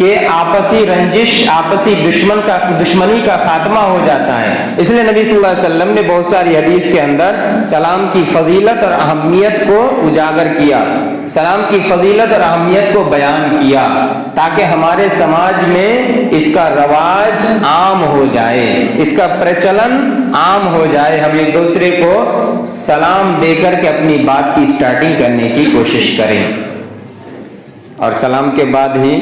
کہ آپسی رنجش، آپسی دشمنی کا خاتمہ ہو جاتا ہے۔ اس لیے نبی صلی اللہ علیہ وسلم نے بہت ساری حدیث کے اندر سلام کی فضیلت اور اہمیت کو اجاگر کیا، سلام کی فضیلت اور اہمیت کو بیان کیا، تاکہ ہمارے سماج میں اس کا رواج عام ہو جائے، اس کا پرچلن عام ہو جائے، ہم ایک دوسرے کو سلام دے کر کے اپنی بات کی سٹارٹنگ کرنے کی کوشش کریں۔ اور سلام کے بعد ہی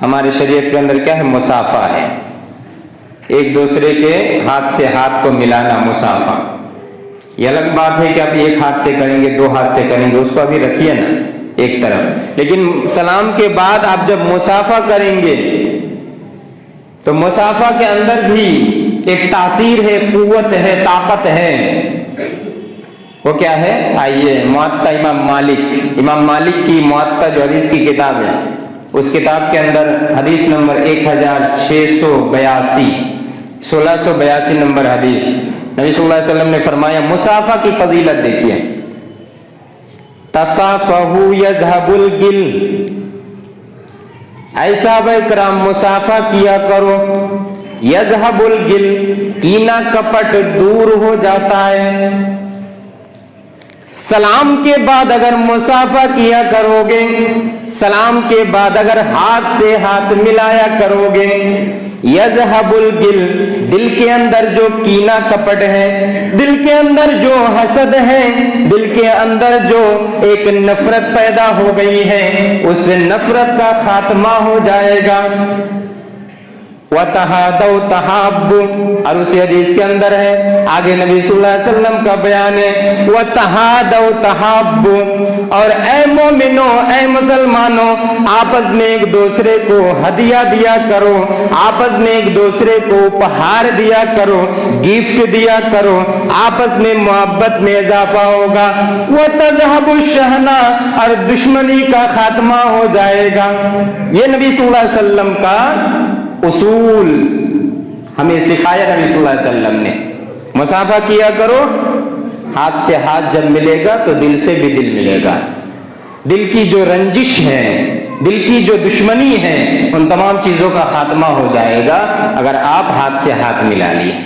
ہمارے شریعت کے اندر کیا ہے؟ مصافحہ ہے، ایک دوسرے کے ہاتھ سے ہاتھ کو ملانا، مصافحہ۔ یہ الگ بات ہے کہ آپ ایک ہاتھ سے کریں گے، دو ہاتھ سے کریں گے، اس کو ابھی رکھیے نا ایک طرف، لیکن سلام کے بعد آپ جب مصافحہ کریں گے تو مصافحہ کے اندر بھی ایک تاثیر ہے، قوت ہے، طاقت ہے۔ وہ کیا ہے؟ آئیے موطا امام مالک کی موطا جو حدیث کی کتاب ہے، اس کتاب کے اندر حدیث نمبر 1682 1682 نمبر حدیث، نبی صلی اللہ علیہ وسلم نے فرمایا، مصافحہ کی فضیلت دیکھیے، تصافحوا یذهب الگل، اے صحابہ کرام مصافحہ کیا کرو، یذهب الگل، کینہ کپٹ دور ہو جاتا ہے۔ سلام کے بعد اگر مصافحہ کیا کرو گے، سلام کے بعد اگر ہاتھ سے ہاتھ ملایا کرو گے، یذهب الگل، دل کے اندر جو کینہ کپٹ ہے، دل کے اندر جو حسد ہے، دل کے اندر جو ایک نفرت پیدا ہو گئی ہے، اس نفرت کا خاتمہ ہو جائے گا۔ وَتَحَادَوْا تَحَابُّوا، اور اسی حدیث کے اندر ہے، آگے نبی صلی اللہ علیہ وسلم کا بیان ہے، وَتَحَادَوْا تَحَابُّوا، اور اے مومنو، اے مسلمانوں، آپس میں ایک دوسرے کو ہدیہ دیا کرو، آپس میں ایک دوسرے کو اپہار دیا کرو، گفٹ دیا کرو، آپس میں محبت میں اضافہ ہوگا۔ وَتَذْهَبُ الشَّحْنَةُ، اور دشمنی کا خاتمہ ہو جائے گا۔ یہ نبی صلی اللہ علیہ وسلم کا اصول ہمیں سکھایا نبی صلی اللہ علیہ وسلم نے۔ مصافحہ کیا کرو، ہاتھ سے ہاتھ جب ملے گا تو دل سے بھی دل ملے گا، دل کی جو رنجش ہے، دل کی جو دشمنی ہے، ان تمام چیزوں کا خاتمہ ہو جائے گا اگر آپ ہاتھ سے ہاتھ ملا لیے۔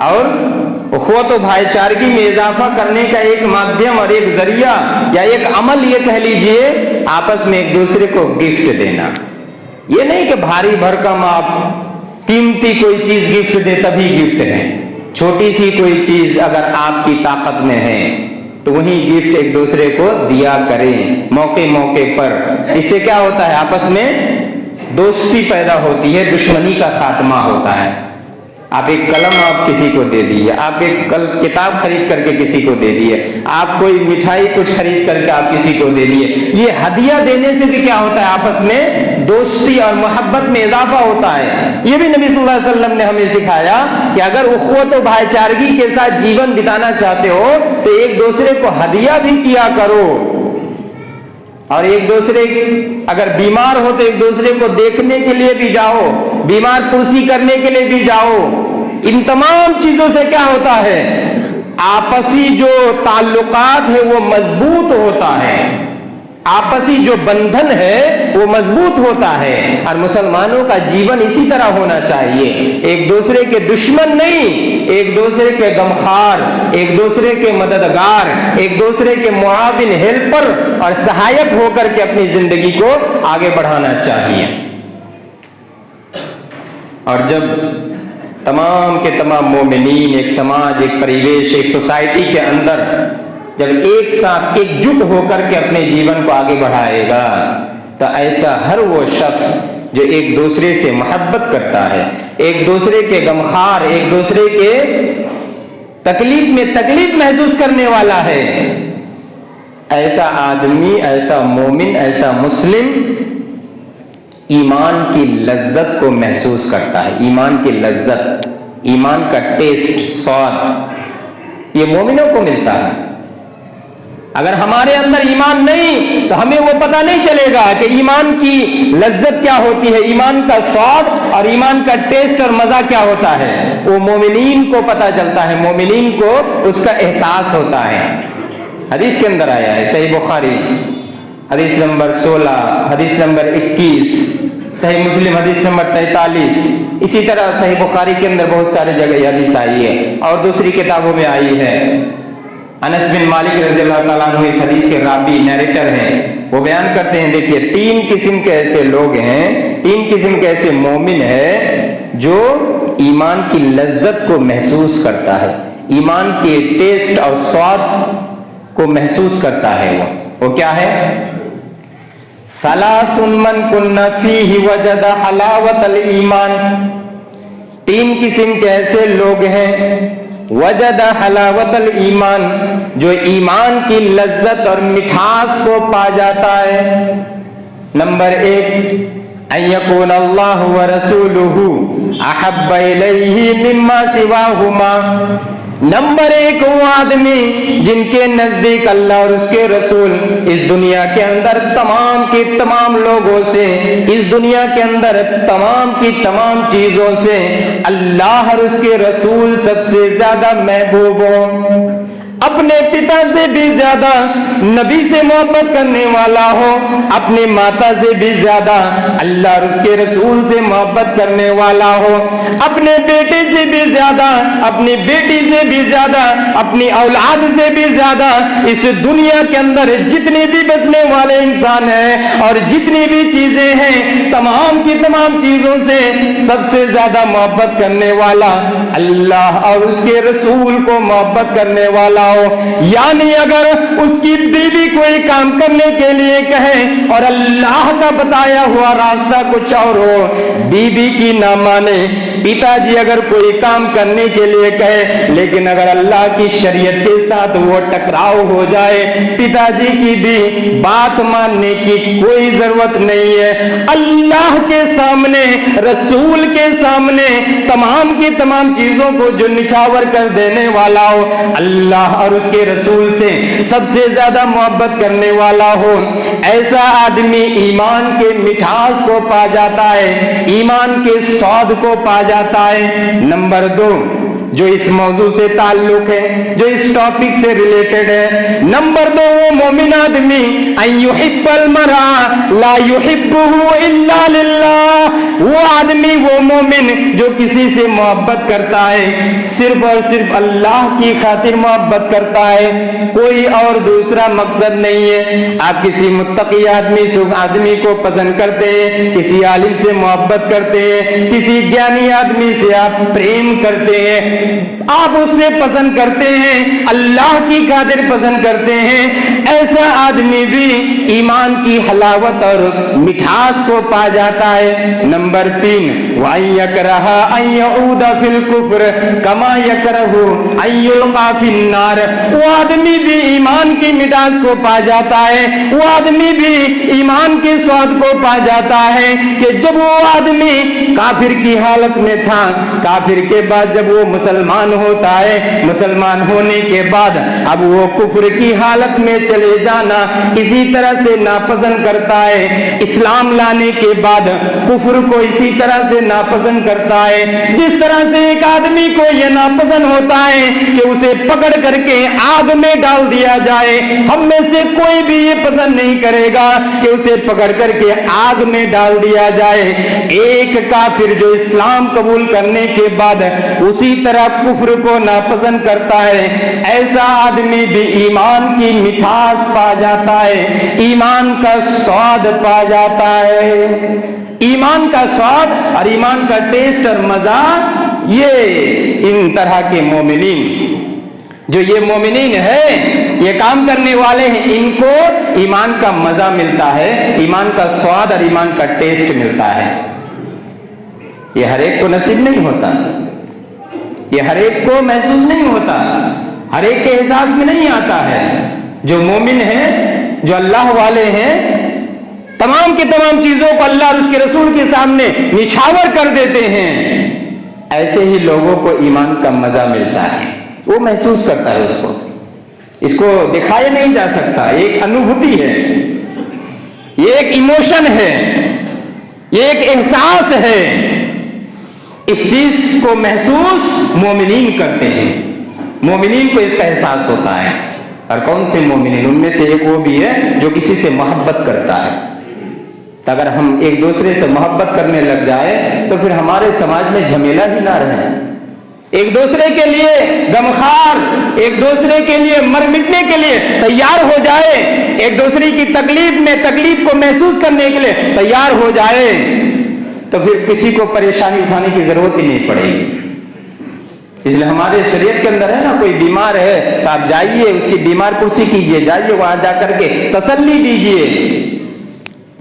اور اخوت و بھائی چارگی میں اضافہ کرنے کا ایک مادھیم اور ایک ذریعہ یا ایک عمل یہ کہہ لیجئے، آپس میں ایک دوسرے کو گفٹ دینا۔ یہ نہیں کہ بھاری بھرکم آپ قیمتی کوئی چیز گفٹ دے تبھی گفٹ ہے، چھوٹی سی کوئی چیز اگر آپ کی طاقت میں ہے تو وہی گفٹ ایک دوسرے کو دیا کریں موقع موقع پر۔ اس سے کیا ہوتا ہے؟ آپس میں دوستی پیدا ہوتی ہے، دشمنی کا خاتمہ ہوتا ہے۔ آپ ایک قلم آپ کسی کو دے دیے، آپ ایک کتاب خرید کر کے کسی کو دے دیے، آپ کوئی مٹھائی کچھ خرید کر کے آپ کسی کو دے دیے، یہ ہدیہ دینے سے بھی کیا ہوتا ہے؟ آپس میں دوستی اور محبت میں اضافہ ہوتا ہے۔ یہ بھی نبی صلی اللہ علیہ وسلم نے ہمیں سکھایا کہ اگر اخوت و بھائی چارگی کے ساتھ جیون بتانا چاہتے ہو تو ایک دوسرے کو ہدیہ بھی کیا کرو، اور ایک دوسرے اگر بیمار ہو تو ایک دوسرے کو دیکھنے کے لیے بھی جاؤ، بیمار پرسی کرنے کے لیے بھی جاؤ۔ ان تمام چیزوں سے کیا ہوتا ہے؟ آپسی جو تعلقات ہے وہ مضبوط ہوتا ہے، آپسی جو بندھن ہے وہ مضبوط ہوتا ہے۔ اور مسلمانوں کا جیون اسی طرح ہونا چاہیے، ایک دوسرے کے دشمن نہیں، ایک دوسرے کے غمخوار، ایک دوسرے کے مددگار، ایک دوسرے کے معاون، ہیلپر اور سہایک ہو کر کے اپنی زندگی کو آگے بڑھانا چاہیے۔ اور جب تمام کے تمام مومنین ایک سماج، ایک پریویش، ایک سوسائٹی کے اندر جب ایک ساتھ ایک جٹ ہو کر کے اپنے جیون کو آگے بڑھائے گا تو ایسا ہر وہ شخص جو ایک دوسرے سے محبت کرتا ہے، ایک دوسرے کے غمخوار، ایک دوسرے کے تکلیف میں تکلیف محسوس کرنے والا ہے، ایسا آدمی، ایسا مومن، ایسا مسلم ایمان کی لذت کو محسوس کرتا ہے۔ ایمان کی لذت، ایمان کا ٹیسٹ، سواد یہ مومنوں کو ملتا ہے۔ اگر ہمارے اندر ایمان نہیں تو ہمیں وہ پتہ نہیں چلے گا کہ ایمان کی لذت کیا ہوتی ہے، ایمان کا سواد اور ایمان کا ٹیسٹ اور مزہ کیا ہوتا ہے۔ وہ مومنین کو پتہ چلتا ہے، مومنین کو اس کا احساس ہوتا ہے۔ حدیث کے اندر آیا ہے، صحیح بخاری حدیث نمبر 16, حدیث نمبر 21, صحیح مسلم حدیث نمبر 43, اسی طرح صحیح بخاری کے اندر بہت سارے جگہ یہ حدیث آئی ہے اور دوسری کتابوں میں آئی ہے. انس بن مالک رضی اللہ تعالیٰ عنہ اس حدیث کے راوی نیریٹر ہیں, وہ بیان کرتے ہیں دیکھیے 3 قسم کے ایسے لوگ ہیں, 3 قسم کے ایسے مومن ہیں جو ایمان کی لذت کو محسوس کرتا ہے, ایمان کے ٹیسٹ اور سواد کو محسوس کرتا ہے. وہ کیا ہے؟ ثلاث من کن فیہ وجد حلاوت الایمان, 3 قسم کے ایسے لوگ ہیں وجد حلاوت الایمان, جو ایمان کی لذت اور مٹھاس کو پا جاتا ہے. نمبر 1, ان یکون اللہ ورسولہ احب الیہ مما سواہما. نمبر 1 وہ آدمی جن کے نزدیک اللہ اور اس کے رسول اس دنیا کے اندر تمام کے تمام لوگوں سے, اس دنیا کے اندر تمام کی تمام چیزوں سے اللہ اور اس کے رسول سب سے زیادہ محبوب ہو, اپنے پتا سے بھی زیادہ نبی سے محبت کرنے والا ہو, اپنی ماتا سے بھی زیادہ اللہ اور اس کے رسول سے محبت کرنے والا ہو, اپنے بیٹے سے بھی زیادہ, اپنی بیٹی سے بھی زیادہ, اپنی اولاد سے بھی زیادہ, اس دنیا کے اندر جتنے بھی بسنے والے انسان ہیں اور جتنی بھی چیزیں ہیں تمام کی تمام چیزوں سے سب سے زیادہ محبت کرنے والا اللہ اور اس کے رسول کو محبت کرنے والا ہو. یعنی اگر اس کی بیوی کوئی کام کرنے کے لیے کہے اور اللہ کا بتایا ہوا راستہ کچھ اور ہو, بیوی کی نہ مانے, پتا جی اگر کوئی کام کرنے کے لیے کہے لیکن اگر اللہ کی شریعت کے ساتھ وہ ٹکراؤ ہو جائے, پتا جی کی بھی بات ماننے کی کوئی ضرورت نہیں ہے. اللہ کے سامنے, رسول کے سامنے تمام کی تمام چیزوں کو جو نچھاور کر دینے والا ہو, اللہ اور اس کے رسول سے سب سے زیادہ محبت کرنے والا ہو, ایسا آدمی ایمان کے مٹھاس کو پا جاتا ہے, ایمان کے سواد کو پا جاتا ہے. نمبر 2 جو اس موضوع سے تعلق ہے, جو اس ٹاپک سے ریلیٹڈ ہے, نمبر 2 وہ مومن آدمی ان یحب المرء لا یحبہ الا للہ, وہ آدمی وہ مومن جو کسی سے محبت کرتا ہے صرف اور صرف اللہ کی خاطر محبت کرتا ہے, کوئی اور دوسرا مقصد نہیں ہے. آپ کسی متقی آدمی کو پسند کرتے ہیں, کسی عالم سے محبت کرتے ہیں, کسی گیانی آدمی سے آپ پریم کرتے ہیں, آپ اس سے پسند کرتے ہیں, اللہ کی خاطر پسند کرتے ہیں, ایسا آدمی بھی ایمان کی حلاوت اور مٹھاس کو پا جاتا ہے. نمبر 3 وَأَن يَكْرَهَ أَن يَعُودَ فِي الْكُفْرِ كَمَا يَكْرَهُ أَن يُلْقَى فِي النَّارِ, وہ آدمی بھی ایمان کی مٹھاس کو پا جاتا ہے, وہ آدمی بھی ایمان کے سواد کو پا جاتا ہے کہ جب وہ آدمی کافر کی حالت میں تھا, کافر کے بعد جب وہ مسلمان ہوتا ہے, مسلمان ہونے کے بعد اب وہ کفر کی حالت میں چلے جانا اسی طرح سے ناپسند کرتا ہے, اسلام لانے کے بعد کفر کو اسی طرح سے ناپسند کرتا ہے جس طرح سے ایک آدمی کو یہ ناپسند ہوتا ہے کہ اسے پکڑ کر کے آگ میں ڈال دیا جائے. ہم میں سے کوئی بھی یہ پسند نہیں کرے گا کہ اسے پکڑ کر کے آگ میں ڈال دیا جائے. ایک کافر جو اسلام قبول کرنے کے بعد اسی طرح کفر کو ناپسند کرتا ہے, ایسا آدمی بھی ایمان کی مٹھاس پا جاتا ہے, ایمان کا سواد پا جاتا ہے. ایمان کا سواد اور ایمان کا ٹیسٹ اور مزہ, یہ ان طرح کے مومنین, جو یہ مومنین ہیں, یہ کام کرنے والے ہیں, ان کو ایمان کا مزہ ملتا ہے, ایمان کا سواد اور ایمان کا ٹیسٹ ملتا ہے. یہ ہر ایک کو نصیب نہیں ہوتا, یہ ہر ایک کو محسوس نہیں ہوتا, ہر ایک کے احساس میں نہیں آتا ہے. جو مومن ہیں, جو اللہ والے ہیں, تمام کی تمام چیزوں کو اللہ اور اس کے رسول کے سامنے نچھاور کر دیتے ہیں, ایسے ہی لوگوں کو ایمان کا مزہ ملتا ہے, وہ محسوس کرتا ہے, اس کو دکھایا نہیں جا سکتا. ایک انوبھوتی ہے, یہ ایک ایموشن ہے, یہ ایک احساس ہے. اس چیز کو محسوس مومنین کرتے ہیں, مومنین کو اس کا احساس ہوتا ہے. اور کون سے مومنین؟ ان میں سے ایک وہ بھی ہے جو کسی سے محبت کرتا ہے. تو اگر ہم ایک دوسرے سے محبت کرنے لگ جائے تو پھر ہمارے سماج میں جھمیلا ہی نہ رہے. ایک دوسرے کے لیے غمخوار، ایک دوسرے کے لیے مر مٹنے کے لیے تیار ہو جائے، ایک دوسرے کی تکلیف میں تکلیف کو محسوس کرنے کے لیے تیار ہو جائے تو پھر کسی کو پریشانی اٹھانے کی ضرورت ہی نہیں پڑے گی. اس لیے ہمارے شریعت کے اندر ہے نا، کوئی بیمار ہے تو آپ جائیے اس کی بیمار پرسی کیجیے، جائیے وہاں جا کر کے تسلی دیجیے،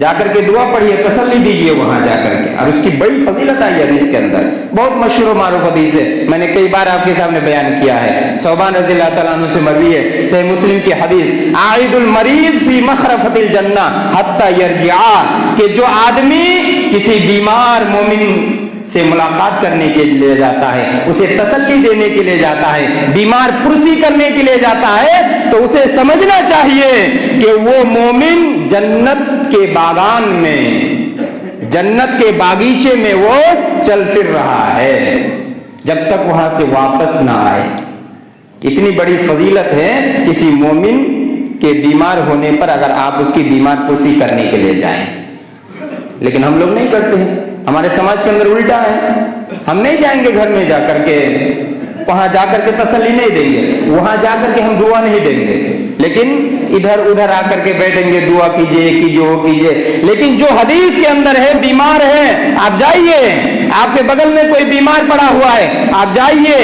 جا کر کے دعا پڑھیے، تسلی دیجیے وہاں جا کر کے. اور اس کی بڑی فضیلت آئی حدیث کے اندر، بہت مشہور و معروف حدیث ہے، میں نے کئی بار آپ کے سامنے بیان کیا ہے. ثوبان رضی اللہ تعالیٰ عنہ سے مروی ہے، صحیح مسلم کی حدیث، عائد المریض فی مخرفۃ الجنہ حتی یرجع، کہ جو آدمی کسی بیمار مومن سے ملاقات کرنے کے لیے جاتا ہے، اسے تسلی دینے کے لیے جاتا ہے، بیمار پرسی کرنے کے لیے جاتا ہے، تو اسے سمجھنا چاہیے کہ وہ مومن جنت کے باغان میں، جنت کے باغیچے میں وہ چل پھر رہا ہے جب تک وہاں سے واپس نہ آئے. اتنی بڑی فضیلت ہے کسی مومن کے بیمار ہونے پر اگر آپ اس کی بیمار پرسی کرنے کے لیے جائیں. لیکن ہم لوگ نہیں کرتے ہیں، ہمارے سماج کے اندر الٹا ہے. ہم نہیں جائیں گے گھر میں جا کر کے، وہاں جا کر کے تسلی نہیں دیں گے، وہاں جا کر کے ہم دعا نہیں دیں گے، لیکن ادھر ادھر آ کر کے بیٹھیں گے، دعا کیجئے وہ کیجئے. لیکن جو حدیث کے اندر ہے، بیمار ہے آپ جائیے، آپ کے بغل میں کوئی بیمار پڑا ہوا ہے آپ جائیے،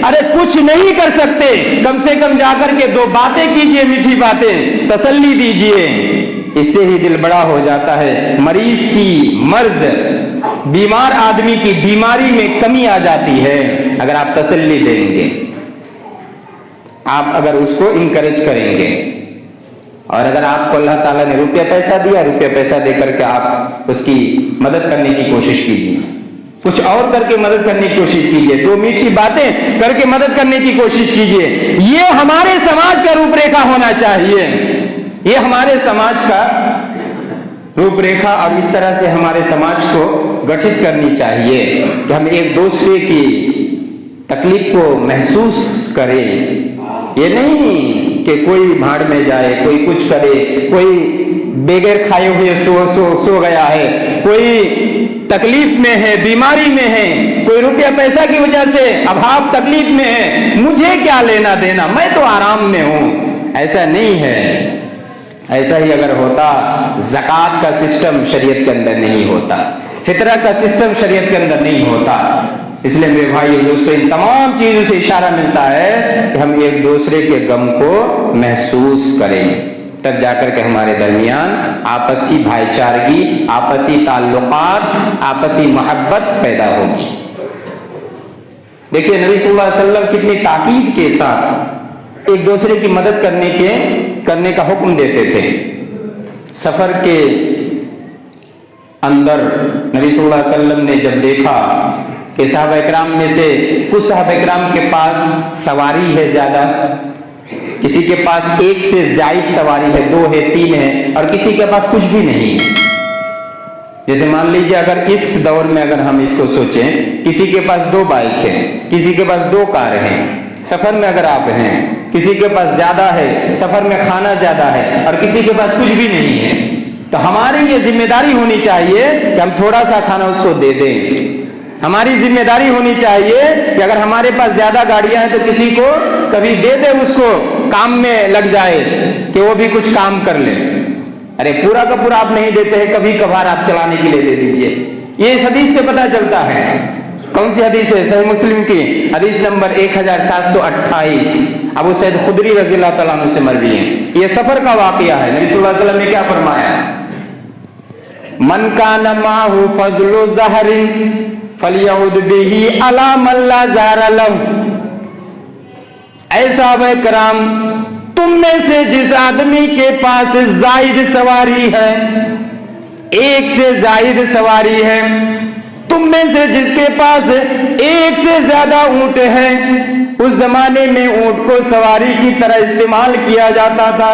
ارے کچھ نہیں کر سکتے کم سے کم جا کر کے دو باتیں کیجئے، میٹھی باتیں، تسلی دیجئے، اس سے ہی دل بڑا ہو جاتا ہے. مریض کی مرض، بیمار آدمی کی بیماری میں کمی آ جاتی ہے اگر آپ تسلی دیں گے، آپ اگر اس کو انکریج کریں گے. اور اگر آپ کو اللہ تعالیٰ نے روپیہ پیسہ دیا، روپیہ پیسہ دے کر کے آپ اس کی مدد کرنے کی کوشش کیجیے، کچھ اور کر کے مدد کرنے کی کوشش کیجیے، دو میٹھی باتیں کر کے مدد کرنے کی کوشش کیجیے. یہ ہمارے سماج کا روپ ریکھا ہونا چاہیے، یہ ہمارے سماج کا روپ ریکھا، اور اس طرح سے ہمارے سماج کو گٹھت کرنی چاہیے کہ ہم ایک دوسرے کی تکلیف کو محسوس کریں. یہ نہیں کہ کوئی بھاڑ میں جائے، کوئی کچھ کرے، کوئی بغیر کھائے ہوئے سو گیا ہے، کوئی تکلیف میں ہے، بیماری میں ہے، کوئی روپیہ پیسہ کی وجہ سے ابھاؤ تکلیف میں ہے، مجھے کیا لینا دینا، میں تو آرام میں ہوں. ایسا نہیں ہے. ایسا ہی اگر ہوتا، زکوٰۃ کا سسٹم شریعت کے اندر نہیں ہوتا، فطرہ کا سسٹم شریعت کے اندر نہیں ہوتا. اس لیے میرے بھائی دوستو، ان تمام چیزوں سے اشارہ ملتا ہے کہ ہم ایک دوسرے کے غم کو محسوس کریں، تب جا کر کے ہمارے درمیان آپسی بھائی چارگی، آپسی تعلقات، آپسی محبت پیدا ہوگی. دیکھیے نبی صلی اللہ علیہ وسلم کتنی تاکید کے ساتھ ایک دوسرے کی مدد کرنے کا حکم دیتے تھے. سفر کے اندر نبی صلی اللہ علیہ وسلم نے جب دیکھا کہ صحابہ اکرام میں سے کچھ صحابہ اکرام کے پاس سواری ہے زیادہ، کسی کے پاس ایک سے زائد سواری ہے، 2 ہے، 3 ہے، اور کسی کے پاس کچھ بھی نہیں ہے. جیسے مان لیجئے اگر اس دور میں اگر ہم اس کو سوچیں، کسی کے پاس 2 بائک ہیں، کسی کے پاس 2 کار ہیں، سفر میں اگر آپ ہیں، کسی کے پاس زیادہ ہے، سفر میں کھانا زیادہ ہے، اور کسی کے پاس کچھ بھی نہیں ہے، تو ہماری یہ ذمہ داری ہونی چاہیے کہ ہم تھوڑا سا کھانا اس کو دے دیں. ہماری ذمہ داری ہونی چاہیے کہ اگر ہمارے پاس زیادہ گاڑیاں ہیں تو کسی کو کبھی دے دے، اس کو کام میں لگ جائے کہ وہ بھی کچھ کام کر لے. ارے پورا کا پورا آپ نہیں دیتے ہیں، کبھی کبھار آپ چلانے کے لیے دے دیجئے. یہ اس حدیث سے پتہ چلتا ہے. کون سی حدیث ہے؟ صحیح مسلم کی حدیث نمبر 1728، ابو سعید خدری رضی اللہ تعالیٰ عنہ سے مروی ہے. یہ سفر کا واقعہ ہے. نبی صلی اللہ علیہ وسلم نے کیا فرمایا؟ من کان معہ فضل ظہر فلیعود بہ علی من لا ظہر لہ. اے صحابہ کرام، تم میں سے جس آدمی کے پاس زائد سواری ہے، ایک سے زائد سواری ہے، تم میں سے جس کے پاس ایک سے زیادہ اونٹ ہے، اس زمانے میں اونٹ کو سواری کی طرح استعمال کیا جاتا تھا.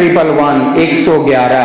111।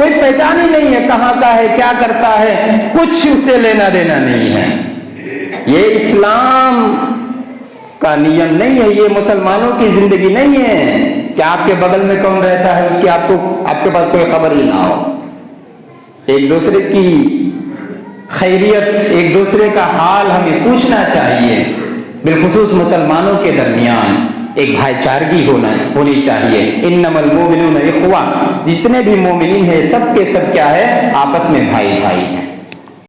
کوئی پہچان ہی نہیں ہے کہاں کا ہے، کیا کرتا ہے، کچھ اس سے لینا دینا نہیں ہے۔ یہ اسلام کا نیم نہیں ہے، یہ مسلمانوں کی زندگی نہیں ہے کہ آپ کے بغل میں کون رہتا ہے اس کی آپ کے پاس کوئی خبر ہی نہ ہو۔ ایک دوسرے کی خیریت، ایک دوسرے کا حال ہمیں پوچھنا چاہیے، بالخصوص مسلمانوں کے درمیان ایک بھائی چارگی ہونی چاہیے۔ انما المؤمنون اخوہ، جتنے بھی مومنین ہیں سب کے سب کیا ہے، آپس میں بھائی بھائی ہیں۔